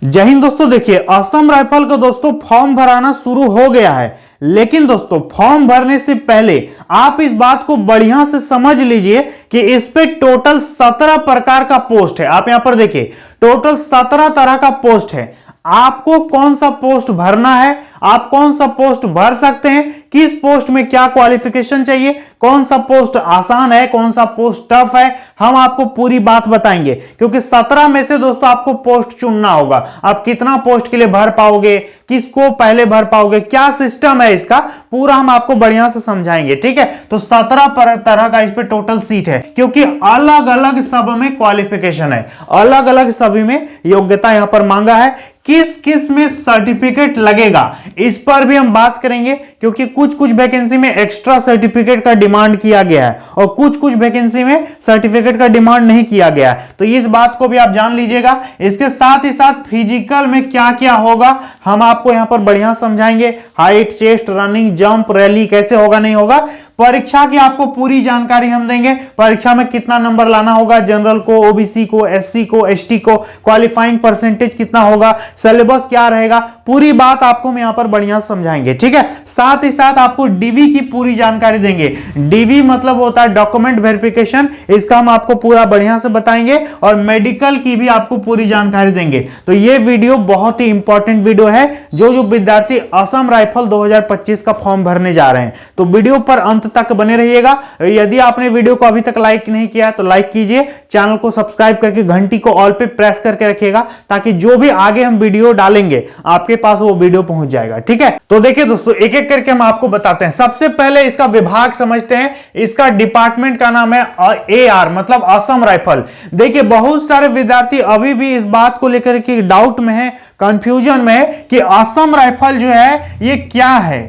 जय हिंद दोस्तों। देखिए असम राइफल का दोस्तों फॉर्म भराना शुरू हो गया है, लेकिन दोस्तों फॉर्म भरने से पहले आप इस बात को बढ़िया से समझ लीजिए कि इस पे टोटल 17 प्रकार का पोस्ट है। आप यहां पर देखिए टोटल 17 तरह का पोस्ट है। आपको कौन सा पोस्ट भरना है, आप कौन सा पोस्ट भर सकते हैं, किस पोस्ट में क्या क्वालिफिकेशन चाहिए, कौन सा पोस्ट आसान है, कौन सा पोस्ट टफ है, हम आपको पूरी बात बताएंगे। क्योंकि 17 में से दोस्तों आपको पोस्ट चुनना होगा। आप कितना पोस्ट के लिए भर पाओगे, किसको पहले भर पाओगे, क्या सिस्टम है इसका, पूरा हम आपको बढ़िया से समझाएंगे। ठीक है, तो 17 तरह का इस पे टोटल सीट है, क्योंकि अलग अलग सब में क्वालिफिकेशन है, अलग अलग सभी में योग्यता यहां पर मांगा है। किस किस में सर्टिफिकेट लगेगा इस पर भी हम बात करेंगे, क्योंकि कुछ कुछ वैकेंसी में एक्स्ट्रा सर्टिफिकेट का डिमांड किया गया है और कुछ कुछ वैकेंसी में सर्टिफिकेट का डिमांड नहीं किया गया है। तो इस बात को भी आप जान लीजिएगा। इसके साथ ही साथ फिजिकल में क्या क्या होगा हम आपको यहां पर बढ़िया समझाएंगे। Height, chest, running, jump, rally कैसे होगा नहीं होगा, परीक्षा की आपको पूरी जानकारी हम देंगे। परीक्षा में कितना नंबर लाना होगा, जनरल को, ओबीसी को, एससी को, एसटी को, क्वालिफाइंग परसेंटेज कितना होगा, सिलेबस क्या रहेगा, पूरी बात आपको हम यहां पर बढ़िया समझाएंगे। ठीक है, साथ ही साथ आपको डीवी की पूरी जानकारी देंगे। डीवी मतलब होता है डॉक्यूमेंट वेरिफिकेशन, इसका हम आपको पूरा बढ़िया से बताएंगे और मेडिकल की भी आपको पूरी जानकारी देंगे। तो ये वीडियो बहुत ही इंपॉर्टेंट वीडियो है। जो विद्यार्थी असम राइफल 2025 का फॉर्म भरने जा रहे हैं, तो वीडियो पर अंत तक बने रहिएगा। यदि आपने वीडियो को अभी तक लाइक नहीं किया तो लाइक कीजिए, चैनल को सब्सक्राइब करके घंटी को ऑल पे प्रेस करके रखिएगा, ताकि जो भी आगे हम वीडियो डालेंगे आपके पास वो वीडियो पहुंच जाएगा। ठीक है, तो देखिए दोस्तों एक एक करके हम आपको बताते हैं। सबसे पहले इसका विभाग समझते हैं। इसका डिपार्टमेंट का नाम है AR मतलब असम राइफल। देखिए बहुत सारे विद्यार्थी अभी भी इस बात को लेकर के डाउट में है, कंफ्यूजन में है कि असम राइफल जो है ये क्या है,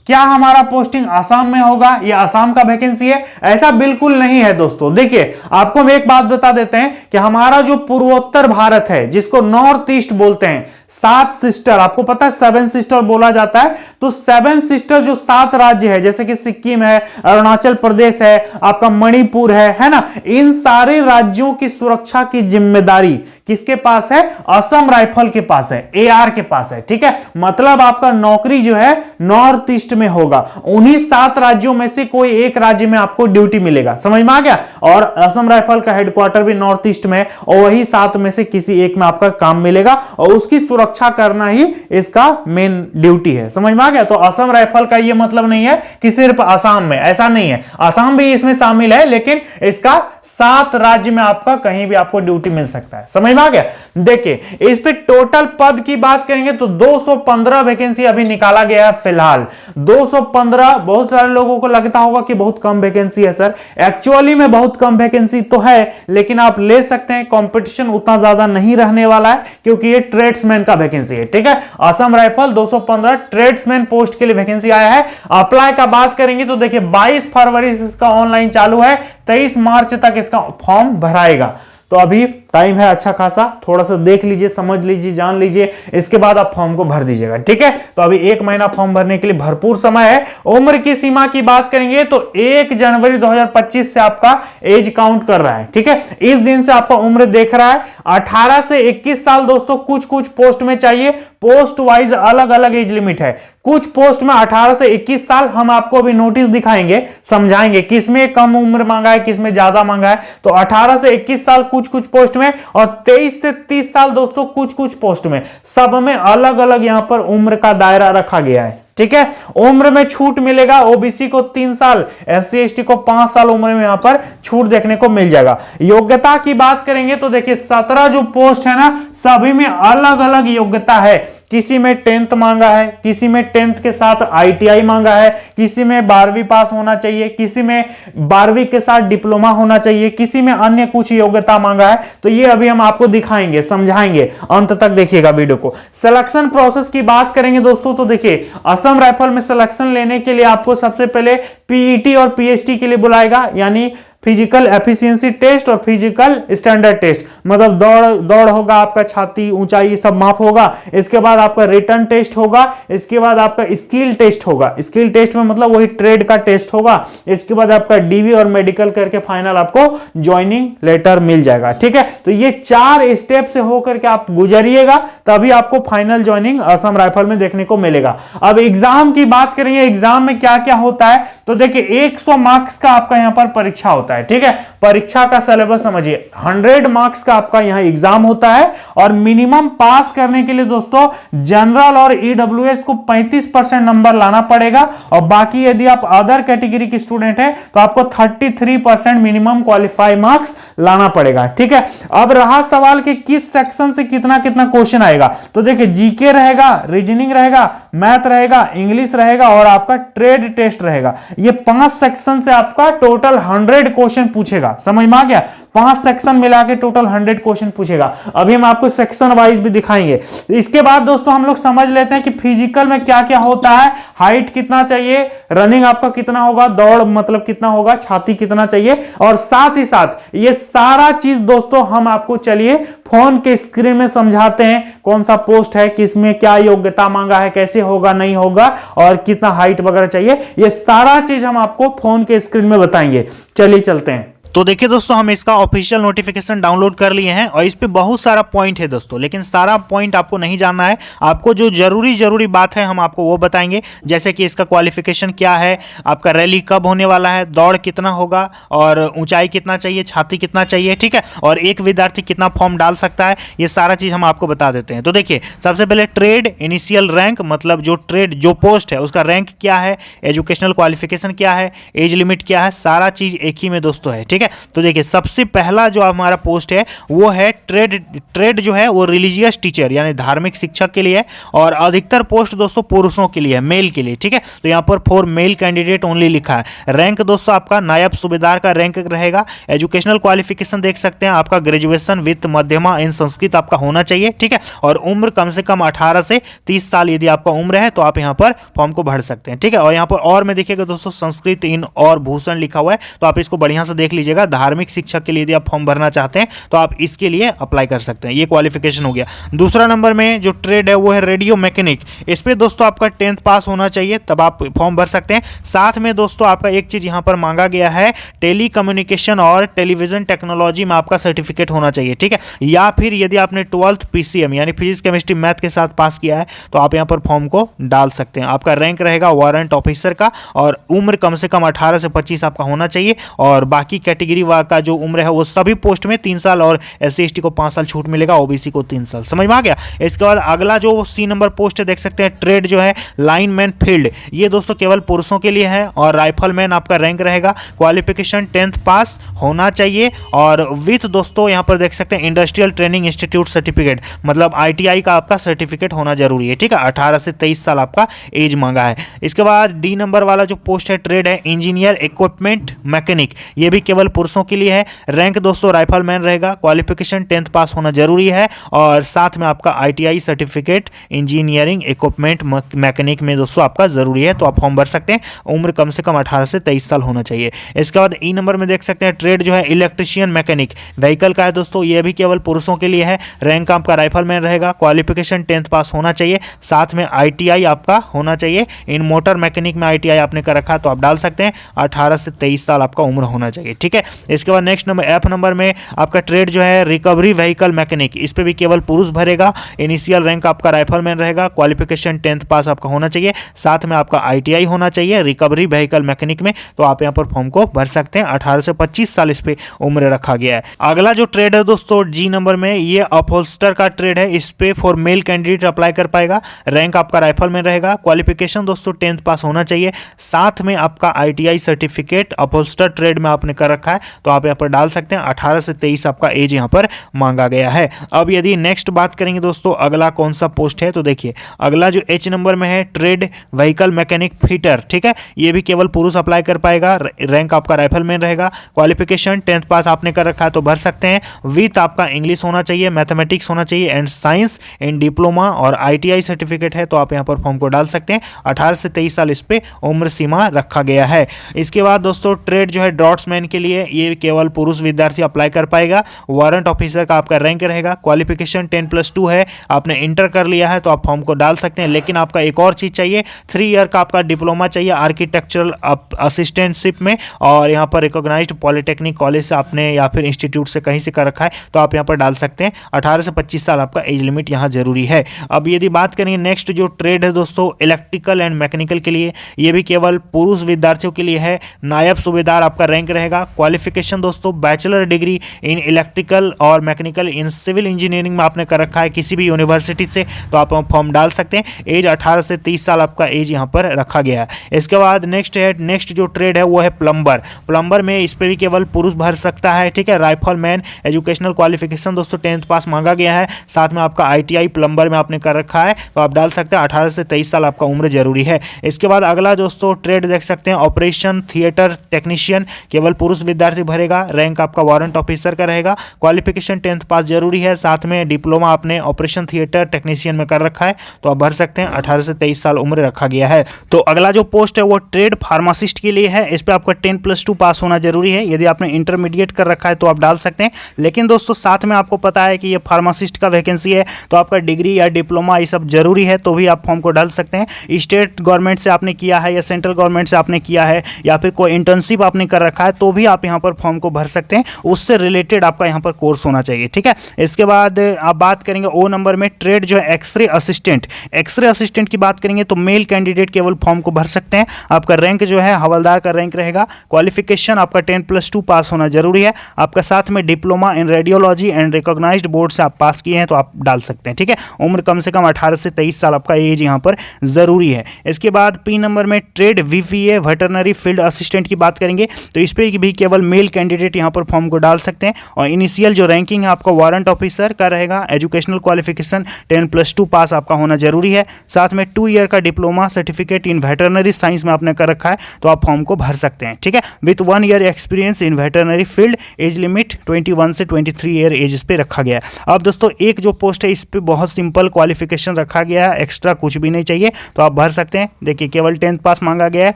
क्या हमारा पोस्टिंग आसाम में होगा, ये आसाम का वैकेंसी है? ऐसा बिल्कुल नहीं है दोस्तों। देखिए आपको हम एक बात बता देते हैं कि हमारा जो पूर्वोत्तर भारत है, जिसको नॉर्थ ईस्ट बोलते हैं, 7 सिस्टर, आपको पता है 7 सिस्टर बोला जाता है। तो 7 सिस्टर जो 7 राज्य है, जैसे कि सिक्किम है, अरुणाचल प्रदेश है, आपका मणिपुर है ना, इन सारे राज्यों की सुरक्षा की जिम्मेदारी किसके पास है? असम राइफल के पास है, AR के पास है। ठीक है, मतलब आपका नौकरी जो है नॉर्थ ईस्ट में होगा। उन्हीं 7 राज्यों में से कोई एक राज्य में आपको ड्यूटी मिलेगा। समझ में आ गया? और असम राइफल का हेडक्वार्टर भी नॉर्थ ईस्ट में है और वही 7 में से किसी एक में आपका काम मिलेगा और उसकी सुरक्षा करना ही इसका मेन ड्यूटी है। समझ में आ गया? तो असम राइफल का ये मतलब नहीं है कि सिर्फ असम में, ऐसा नहीं है। असम भी इसमें शामिल है, लेकिन इसका 7 राज्य में आपका कहीं भी आपको ड्यूटी मिल सकता है। समझ में आ गया? देखिए इस पे टोटल पद की बात करेंगे तो 215 वैकेंसी अभी निकाला गया है फिलहाल। 215, बहुत सारे लोगों को लगता होगा कि बहुत कम वैकेंसी है सर। एक्चुअली में बहुत कम वैकेंसी तो है, लेकिन आप ले सकते हैं। कंपटीशन उतना ज्यादा नहीं रहने वाला है, क्योंकि ये ट्रेड्समैन का वैकेंसी है। ठीक है, असम राइफल 215 ट्रेड्समैन पोस्ट के लिए वैकेंसी आया है। अप्लाई का बात करेंगे तो देखिए 22 फरवरी से इसका ऑनलाइन चालू है, 23 मार्च तक इसका फॉर्म भराएगा। तो अभी टाइम है अच्छा खासा, थोड़ा सा देख लीजिए, समझ लीजिए, जान लीजिए, इसके बाद आप फॉर्म को भर दीजिएगा। ठीक है, तो अभी 1 महीना फॉर्म भरने के लिए भरपूर समय है। उम्र की सीमा की बात करेंगे तो 1 जनवरी 2025 से आपका एज काउंट कर रहा है। ठीक है, इस दिन से आपका उम्र देख रहा है। 18 से 21 साल दोस्तों कुछ कुछ पोस्ट में चाहिए, पोस्ट वाइज अलग अलग एज लिमिट है। कुछ पोस्ट में 18 से 21 साल, हम आपको अभी नोटिस दिखाएंगे, समझाएंगे किसमें कम उम्र मांगा है, किसमें ज्यादा मांगा है। तो 18 से 21 साल कुछ कुछ पोस्ट में और 23 से 30 साल दोस्तों कुछ कुछ पोस्ट में, सब में अलग अलग यहां पर उम्र का दायरा रखा गया है। ठीक है, उम्र में छूट मिलेगा। ओबीसी को 3 साल, SC ST को 5 साल उम्र में यहां पर छूट देखने को मिल जाएगा। योग्यता की बात करेंगे तो देखिए 17 जो पोस्ट है ना, सभी में अलग अलग योग्यता है। किसी में 10th मांगा है, किसी में 10th के साथ ITI मांगा है, किसी में 12वीं पास होना चाहिए, किसी में 12वीं के साथ डिप्लोमा होना चाहिए, किसी में अन्य कुछ योग्यता मांगा है। तो ये अभी हम आपको दिखाएंगे, समझाएंगे, अंत तक देखिएगा वीडियो को। सिलेक्शन प्रोसेस की बात करेंगे दोस्तों तो देखिए असम राइफल में सिलेक्शन लेने के लिए आपको सबसे पहले PET और PST के लिए बुलाएगा, यानी फिजिकल एफिशिएंसी टेस्ट और फिजिकल स्टैंडर्ड टेस्ट, मतलब दौड़ होगा, आपका छाती ऊंचाई सब माप होगा। इसके बाद आपका रिटन टेस्ट होगा। इसके बाद आपका स्किल टेस्ट होगा। स्किल टेस्ट में मतलब वही ट्रेड का टेस्ट होगा। इसके बाद आपका डीवी और मेडिकल करके फाइनल आपको ज्वाइनिंग लेटर मिल जाएगा। ठीक है, तो ये 4 स्टेप से होकर के आप गुजरिएगा, तभी आपको फाइनल ज्वाइनिंग असम राइफल में देखने को मिलेगा। अब एग्जाम की बात करेंगे, एग्जाम में क्या क्या होता है, तो देखिए 100 मार्क्स का आपका यहां पर परीक्षा होता है। ठीक है, परीक्षा का सिलेबस समझिए, 100 मार्क्स का आपका यहां एग्जाम होता है और मिनिमम पास करने के लिए दोस्तों जनरल और ईडब्ल्यूएस को 35% नंबर लाना पड़ेगा, और बाकी यदि आप अदर कैटेगरी के स्टूडेंट हैं तो आपको 33% मिनिमम क्वालिफाई मार्क्स लाना पड़ेगा। ठीक है, अब रहा सवाल कि किस सेक्शन से कितना कितना क्वेश्चन आएगा, तो देखिए जीके रहेगा, रीजनिंग रहेगा, मैथ रहेगा, इंग्लिश रहेगा और आपका ट्रेड टेस्ट रहेगा। ये 5 सेक्शन से आपका टोटल 100 क्वेश्चन पूछेगा। समझ में आ गया? 5 सेक्शन मिला के टोटल 100 क्वेश्चन पूछेगा। अभी हम आपको सेक्शन वाइज भी दिखाएंगे। इसके बाद दोस्तों हम लोग समझ लेते हैं कि फिजिकल में क्या क्या होता है। हाइट कितना चाहिए, रनिंग आपका कितना होगा, दौड़ मतलब कितना होगा, छाती कितना चाहिए, और साथ ही साथ ये सारा चीज दोस्तों हम आपको चलिए फोन के स्क्रीन में समझाते हैं। कौन सा पोस्ट है, किसमें क्या योग्यता मांगा है, कैसे होगा नहीं होगा, और कितना हाइट वगैरह चाहिए, ये सारा चीज हम आपको फोन के स्क्रीन में बताएंगे। चलिए चलते हैं। तो देखिए दोस्तों, हम इसका ऑफिशियल नोटिफिकेशन डाउनलोड कर लिए हैं और इस पे बहुत सारा पॉइंट है दोस्तों, लेकिन सारा पॉइंट आपको नहीं जानना है। आपको जो जरूरी बात है हम आपको वो बताएंगे, जैसे कि इसका क्वालिफिकेशन क्या है, आपका रैली कब होने वाला है, दौड़ कितना होगा, और ऊंचाई कितना चाहिए, छाती कितना चाहिए। ठीक है, और एक विद्यार्थी कितना फॉर्म डाल सकता है, ये सारा चीज हम आपको बता देते हैं। तो देखिए, सबसे पहले ट्रेड इनिशियल रैंक, मतलब जो ट्रेड जो पोस्ट है उसका रैंक क्या है, एजुकेशनल क्वालिफिकेशन क्या है, एज लिमिट क्या है, सारा चीज एक ही में दोस्तों है। ठीक है, तो देखिए सबसे पहला जो हमारा पोस्ट है वो है ट्रेड जो है वो रिलीजियस टीचर यानी धार्मिक शिक्षक के लिए है, और अधिकतर पोस्ट दोस्तों पुरुषों के लिए है, मेल के लिए। ठीक है, तो यहाँ पर फॉर मेल कैंडिडेट ओनली लिखा है। रैंक दोस्तों आपका नायब सूबेदार का रैंक रहेगा। एजुकेशनल क्वालिफिकेशन देख सकते हैं, आपका ग्रेजुएशन विद मध्यमा इन संस्कृत आपका होना चाहिए। ठीक है, और उम्र कम से कम 18 से 30 साल यदि आपका उम्र है तो आप यहाँ पर फॉर्म को भर सकते हैं। ठीक है, और यहाँ पर और में देखिएगा दोस्तों संस्कृत इन और भूषण लिखा हुआ है, तो आप इसको बढ़िया से देख लीजिएगा। धार्मिक शिक्षक के लिए यदि आप फॉर्म भरना चाहते हैं तो आप इसके लिए अप्लाई कर सकते हैं। ये क्वालिफिकेशन हो गया। दूसरा नंबर में जो ट्रेड है वो है रेडियो मैकेनिक। इस पे दोस्तों आपका 10th पास होना चाहिए, तब आप फॉर्म भर सकते हैं। साथ में दोस्तों आपका एक चीज यहां पर मांगा गया है, टेली कम्युनिकेशन और टेलीविजन टेक्नोलॉजी में आपका सर्टिफिकेट होना चाहिए। ठीक है, या फिर यदि आपने 12th पीसीएम यानी फिजिक्स केमिस्ट्री मैथ के साथ पास किया है तो आप यहां पर फॉर्म को डाल सकते हैं। आपका रैंक रहेगा वारंट ऑफिसर का, और उम्र कम से कम 18 से 25 आपका होना चाहिए, और बाकी कैटेगरी का जो उम्र है वो सभी पोस्ट में 3 साल, और SC ST को 5 साल छूट मिलेगा, OBC को 3 साल। समझ में आ गया? इसके बाद अगला जो C नंबर पोस्ट है देख सकते हैं, ट्रेड जो है लाइनमैन फील्ड, ये दोस्तों केवल पुरुषों के लिए है, और राइफलमैन आपका रैंक रहेगा, क्वालिफिकेशन 10th पास होना चाहिए, और विथ दोस्तों यहाँ पर देख सकते हैं इंडस्ट्रियल ट्रेनिंग इंस्टीट्यूट सर्टिफिकेट, मतलब ITI का आपका सर्टिफिकेट होना जरूरी है। ठीक है, 18 से 23 साल आपका एज मांगा है। इसके बाद D नंबर वाला जो पोस्ट है ट्रेड है इंजीनियर इक्विपमेंट मैकेनिक, ये भी केवल पुरुषों के लिए है। रैंक दोस्तों राइफलमैन रहेगा, क्वालिफिकेशन 10th पास होना जरूरी है, और साथ में आपका ITI certificate engineering equipment mechanic में दोस्तों आपका जरूरी है, तो आप फॉर्म भर सकते हैं। उम्र कम से कम 18 से 23 साल होना चाहिए। इसके बाद E नंबर में देख सकते हैं ट्रेड जो है इलेक्ट्रीशियन मैकेनिक, व्हीकल का है दोस्तों, ये भी केवल पुरुषों के लिए है। रैंक आपका राइफलमैन रहेगा, क्वालिफिकेशन 10th पास होना चाहिए, साथ में ITI आपका होना चाहिए। इन मोटर मैकेनिक में ITI आपने कर रखा तो आप डाल सकते हैं। 18 से 23 साल आपका उम्र होना चाहिए। ठीक है, इसके बाद नेक्स्ट नंबर F नंबर में आपका ट्रेड जो है रिकवरी व्हीकल मैकेनिक, इस पे भी केवल पुरुष भरेगा। इनिशियल रैंक आपका राइफलमैन रहेगा, क्वालिफिकेशन 10th पास आपका होना चाहिए, साथ में आपका ITI होना चाहिए रिकवरी व्हीकल मैकेनिक में, तो आप यहाँ पर फॉर्म को भर सकते हैं। 18 से 25 साल इस पे उम्र रखा गया है। अगला जो ट्रेड है दोस्तों G नंबर में, ये अपहोल्स्टर का ट्रेड है, इस पे फॉर मेल कैंडिडेट अप्लाई कर पाएगा। रैंक आपका राइफलमैन रहेगा, क्वालिफिकेशन दोस्तों 10th पास होना चाहिए, साथ में आपका ITI सर्टिफिकेट अपहोल्स्टर ट्रेड में आपने कर रखा है, तो आप यहाँ पर डाल सकते हैं। 18 से 23 आपका एज यहाँ पर मांगा गया है। अब यदि नेक्स्ट बात करेंगे दोस्तों अगला कौन सा पोस्ट है, तो देखिए अगला जो H नंबर में है ट्रेड व्हीकल मैकेनिक फिटर। ठीक है, ये भी केवल पुरुष अप्लाई कर पाएगा। रैंक आपका राइफलमैन रहेगा, क्वालिफिकेशन 10th पास आपने कर रखा है तो भर सकते हैं। विथ आपका इंग्लिश होना चाहिए, मैथमेटिक्स होना चाहिए एंड साइंस इन डिप्लोमा, और ITI सर्टिफिकेट है तो आप यहाँ पर फॉर्म को डाल सकते हैं। 18 से 23 साल इस पे उम्र सीमा रखा गया है। इसके बाद दोस्तों ट्रेड जो है ड्रॉट्समैन के लिए लिए ये केवल पुरुष विद्यार्थी अप्लाई कर पाएगा। वारंट ऑफिसर का आपका रैंक रहेगा। क्वालिफिकेशन 10+2 है, आपने इंटर कर लिया है तो आप फॉर्म को डाल सकते हैं। लेकिन आपका एक और चीज़ चाहिए, 3 ईयर का आपका डिप्लोमा चाहिए आर्किटेक्चरल असिस्टेंटशिप में, और यहाँ पर रिकॉग्नाइज्ड पॉलिटेक्निक कॉलेज से आपने या फिर इंस्टीट्यूट से कहीं से कर रखा है तो आप यहाँ पर डाल सकते हैं। 18 से 25 साल आपका एज लिमिट यहाँ जरूरी है। अब यदि बात करेंगे नेक्स्ट जो ट्रेड है दोस्तों, इलेक्ट्रिकल एंड मैकेनिकल के लिए, ये भी केवल पुरुष विद्यार्थियों के लिए है। नायब सूबेदार आपका रैंक रहेगा। क्वालिफिकेशन दोस्तों बैचलर डिग्री इन इलेक्ट्रिकल और मैकेनिकल इन सिविल इंजीनियरिंग में आपने कर रखा है किसी भी यूनिवर्सिटी से तो आप फॉर्म डाल सकते हैं। एज 18 से 30 साल आपका एज यहाँ पर रखा गया है। इसके बाद नेक्स्ट जो ट्रेड है वो है प्लम्बर। प्लम्बर में इस पर भी केवल पुरुष भर सकता है, ठीक है। राइफल मैन, एजुकेशनल क्वालिफिकेशन दोस्तों 10th पास मांगा गया है, साथ में आपका ITI प्लम्बर में आपने कर रखा है तो आप डाल सकते हैं। 18 से 23 साल आपका उम्र जरूरी है। इसके बाद अगला दोस्तों ट्रेड देख सकते हैं, ऑपरेशन थिएटर टेक्नीशियन, केवल पुरुष विद्यार्थी भरेगा। रैंक आपका वारंट ऑफिसर का रहेगा। क्वालिफिकेशन 10th पास जरूरी है, साथ में डिप्लोमा आपने ऑपरेशन थिएटर टेक्नीशियन में कर रखा है तो आप भर सकते हैं। 18 से 23 साल उम्र रखा गया है। तो अगला जो पोस्ट है वो ट्रेड फार्मासिस्ट के लिए है। इस पर आपका 10+2 पास होना जरूरी है। यदि आपने इंटरमीडिएट कर रखा है तो आप डाल सकते हैं। लेकिन दोस्तों साथ में आपको पता है कि ये फार्मासिस्ट का वैकेंसी है तो आपका डिग्री या डिप्लोमा ये सब जरूरी है तो भी आप फॉर्म को डाल सकते हैं। स्टेट गवर्नमेंट से आपने किया है या सेंट्रल गवर्नमेंट से आपने किया है या फिर कोई इंटर्नशिप आपने कर रखा है तो भी आप यहाँ पर फॉर्म को भर सकते हैं। उससे रिलेटेड आपका यहाँ पर कोर्स होना चाहिए, ठीक है। इसके बाद आप बात करेंगे ओ नंबर में ट्रेड जो है एक्सरे असिस्टेंट। एक्सरे असिस्टेंट की बात करेंगे तो मेल कैंडिडेट केवल फॉर्म को भर सकते हैं। आपका रैंक जो है हवलदार का रैंक रहेगा। क्वालिफिकेशन आपका 10+2 पास होना जरूरी है। आपका साथ में diploma in radiology and recognised board से आप पास किए हैं तो आप डाल सकते हैं, ठीक है। उम्र कम से कम 18 से 23 साल आपका एज यहाँ पर जरूरी है। इसके बाद पी नंबर में trade VVA veterinary field assistant की बात करेंगे तो इस पर भी केवल मेल कैंडिडेट यहाँ पर फॉर्म को डाल सकते हैं। और इनिशियल जो रैंकिंग है आपका वारंट ऑफिसर का रहेगा। एजुकेशनल क्वालिफिकेशन 10+2 पास आपका होना जरूरी है। साथ में 2 ईयर का diploma certificate in veterinary science में आपने कर रखा है तो आप फॉर्म को भर सकते हैं, ठीक है। With 1 year experience in veterinary field, age limit 21 से 23 ईयर एज पे रखा गया है। अब दोस्तों एक जो पोस्ट है इस पर बहुत सिंपल क्वालिफिकेशन रखा गया है, एक्स्ट्रा कुछ भी नहीं चाहिए तो आप भर सकते हैं। देखिए केवल 10th पास मांगा गया है।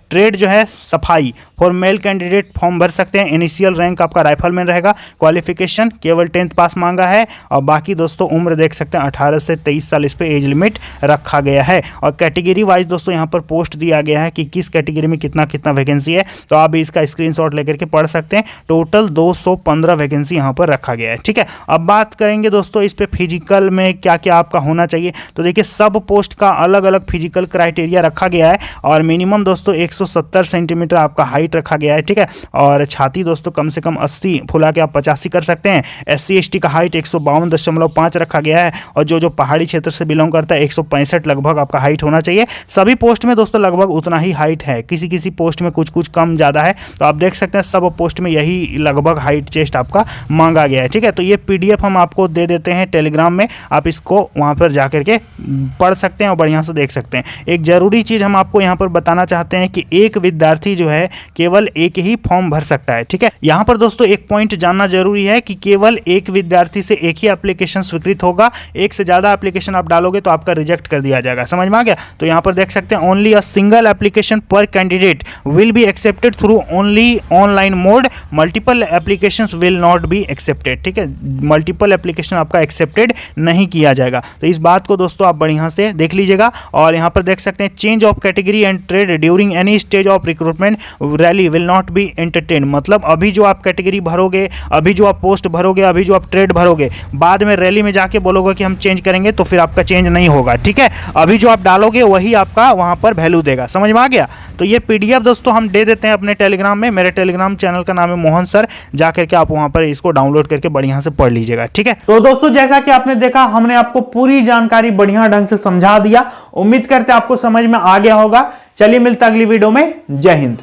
ट्रेड जो है सफाई, फॉर मेल कैंडिडेट फॉर्म भर सकते हैं। इनिशियल रैंक आपका राइफलमैन रहेगा। क्वालिफिकेशन केवल 10th पास मांगा है और बाकी दोस्तों उम्र देख सकते हैं 18 से 23 साल इस पे एज लिमिट रखा गया है। और कैटेगरी वाइज दोस्तों यहाँ पर पोस्ट दिया गया है कि किस कैटेगरी में कितना कितना वैकेंसी है तो आप भी इसका स्क्रीनशॉट लेकर के पढ़ सकते हैं। टोटल 215 वैकेंसी यहाँ पर रखा गया है, ठीक है। अब बात करेंगे दोस्तों इस पे फिजिकल में क्या क्या आपका होना चाहिए तो देखिए सब पोस्ट का अलग अलग फिजिकल क्राइटेरिया रखा गया है। और मिनिमम दोस्तों 170 सेंटीमीटर आपका हाइट रखा गया है, ठीक है। और छाती दोस्तों कम से कम 80 फुला के आप 85 कर सकते हैं। SC ST का हाइट 152.5 रखा गया है। और जो पहाड़ी क्षेत्र से बिलोंग करता है 165 लगभग आपका हाइट होना चाहिए। सभी पोस्ट में दोस्तों लगभग उतना ही हाइट है, किसी किसी पोस्ट में कुछ कुछ कम ज़्यादा है तो आप देख सकते हैं सब पोस्ट में यही लगभग हाइट चेस्ट आपका मांगा गया है, ठीक है। तो ये PDF हम आपको दे देते हैं टेलीग्राम में, आप इसको वहाँ पर जा करके पढ़ सकते हैं और बढ़िया से देख सकते हैं। एक ज़रूरी चीज़ हम आपको यहाँ पर बताना चाहते हैं कि एक विद्यार्थी जो है केवल एक ही फॉर्म भर सकता है, ठीक है। यहाँ पर दोस्तों एक पॉइंट जानना जरूरी है कि केवल एक विद्यार्थी से एक ही एप्लीकेशन स्वीकृत होगा। एक से ज़्यादा एप्लीकेशन आप डालोगे तो आपका रिजेक्ट कर दिया जाएगा, समझ में आ गया। तो यहाँ पर देख सकते हैं ओनली अ सिंगल एप्लीकेशन पर candidate will be accepted through only online mode, multiple applications will not be accepted, ठीक है। मल्टीपल एप्लीकेशन आपका एक्सेप्टेड नहीं किया जाएगा। तो इस बात को दोस्तों आप बढ़िया से देख लीजिएगा। और यहाँ पर देख सकते हैं change of category and trade during any stage of recruitment rally will not be entertain. मतलब अभी जो आप कैटेगरी भरोगे, अभी जो आप पोस्ट भरोगे, अभी जो आप ट्रेड भरोगे, बाद में रैली में जाके बोलोगे कि हम चेंज करेंगे तो फिर आपका चेंज नहीं होगा, ठीक है। अभी जो आप डालोगे वही आपका वहाँ पर वैल्यू देगा, समझ में आ गया। तो ये PDF दोस्तों हम दे देते हैं अपने टेलीग्राम में। मेरे टेलीग्राम चैनल का नाम है मोहन सर, जा करके आप वहाँ पर इसको डाउनलोड करके बढ़िया से पढ़ लीजिएगा, ठीक है। तो दोस्तों जैसा कि आपने देखा हमने आपको पूरी जानकारी बढ़िया ढंग से समझा दिया। उम्मीद करते हैं आपको समझ में आ गया होगा। चलिए मिलते अगली वीडियो में। जय हिंद।